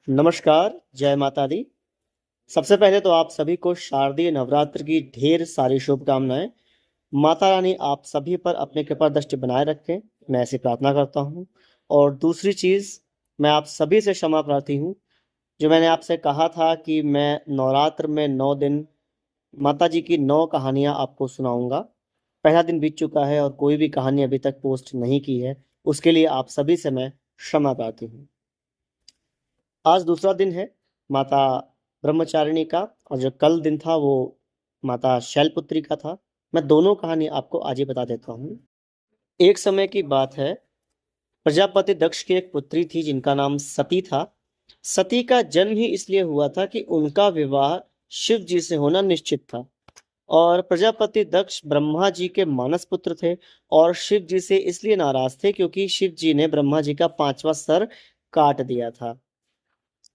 नमस्कार, जय माता दी। सबसे पहले तो आप सभी को शारदीय नवरात्र की ढेर सारी शुभकामनाएँ। माता रानी आप सभी पर अपनी कृपा दृष्टि बनाए रखें, मैं ऐसी प्रार्थना करता हूँ। और दूसरी चीज़, मैं आप सभी से क्षमा प्रार्थी हूँ, जो मैंने आपसे कहा था कि मैं नवरात्र में 9 दिन माता जी की 9 कहानियाँ आपको सुनाऊँगा। पहला दिन बीत चुका है और कोई भी कहानी अभी तक पोस्ट नहीं की है, उसके लिए आप सभी से मैं क्षमा प्रार्थी हूँ। आज दूसरा दिन है माता ब्रह्मचारिणी का, और जो कल दिन था वो माता शैलपुत्री का था। मैं दोनों कहानी आपको आज ही बता देता हूँ। एक समय की बात है, प्रजापति दक्ष की एक पुत्री थी जिनका नाम सती था। सती का जन्म ही इसलिए हुआ था कि उनका विवाह शिव जी से होना निश्चित था। और प्रजापति दक्ष ब्रह्मा जी के मानस पुत्र थे और शिव जी से इसलिए नाराज थे क्योंकि शिव जी ने ब्रह्मा जी का 5वां सर काट दिया था।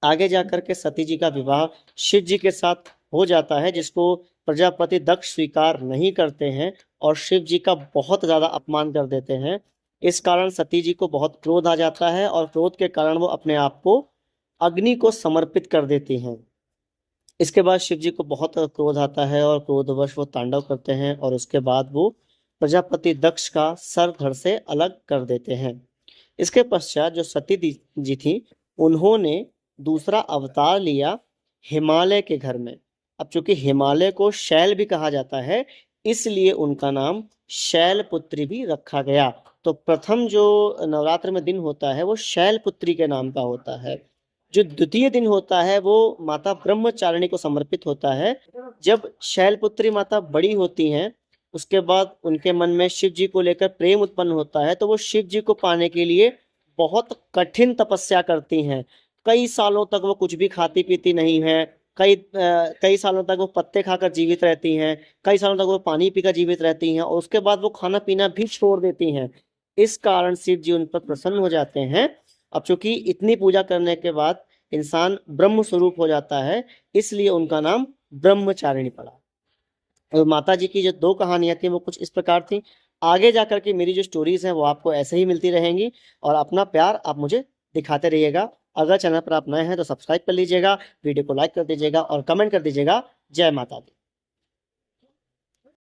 आगे जाकर के सती जी का विवाह शिव जी के साथ हो जाता है, जिसको प्रजापति दक्ष स्वीकार नहीं करते हैं और शिव जी का बहुत ज़्यादा अपमान कर देते हैं। इस कारण सती जी को बहुत क्रोध आ जाता है और क्रोध के कारण वो अपने आप को अग्नि को समर्पित कर देती हैं। इसके बाद शिव जी को बहुत क्रोध आता है और क्रोधवश वो तांडव करते हैं और उसके बाद वो प्रजापति दक्ष का सर धड़ से अलग कर देते हैं। इसके पश्चात जो सती जी थी, उन्होंने दूसरा अवतार लिया हिमालय के घर में। अब चूंकि हिमालय को शैल भी कहा जाता है, इसलिए उनका नाम शैलपुत्री भी रखा गया। तो प्रथम जो नवरात्र में दिन होता है वो शैलपुत्री के नाम का होता है। जो द्वितीय दिन होता है वो माता ब्रह्मचारिणी को समर्पित होता है। जब शैलपुत्री माता बड़ी होती हैं, उसके बाद उनके मन में शिव जी को लेकर प्रेम उत्पन्न होता है, तो वो शिव जी को पाने के लिए बहुत कठिन तपस्या करती हैं। कई सालों तक वो कुछ भी खाती पीती नहीं है। कई सालों तक वो पत्ते खाकर जीवित रहती हैं। कई सालों तक वो पानी पीकर जीवित रहती हैं और उसके बाद वो खाना पीना भी छोड़ देती हैं। इस कारण शिव जी उन पर प्रसन्न हो जाते हैं। अब चूंकि इतनी पूजा करने के बाद इंसान ब्रह्म स्वरूप हो जाता है, इसलिए उनका नाम ब्रह्मचारिणी पड़ा। और माता जी की जो 2 कहानियाँ थी वो कुछ इस प्रकार थी। आगे जाकर के मेरी जो स्टोरीज़ हैं वो आपको ऐसे ही मिलती रहेंगी और अपना प्यार आप मुझे दिखाते रहिएगा। अगर चैनल पर आप नए हैं तो सब्सक्राइब कर लीजिएगा, वीडियो को लाइक कर दीजिएगा और कमेंट कर दीजिएगा। जय माता दी।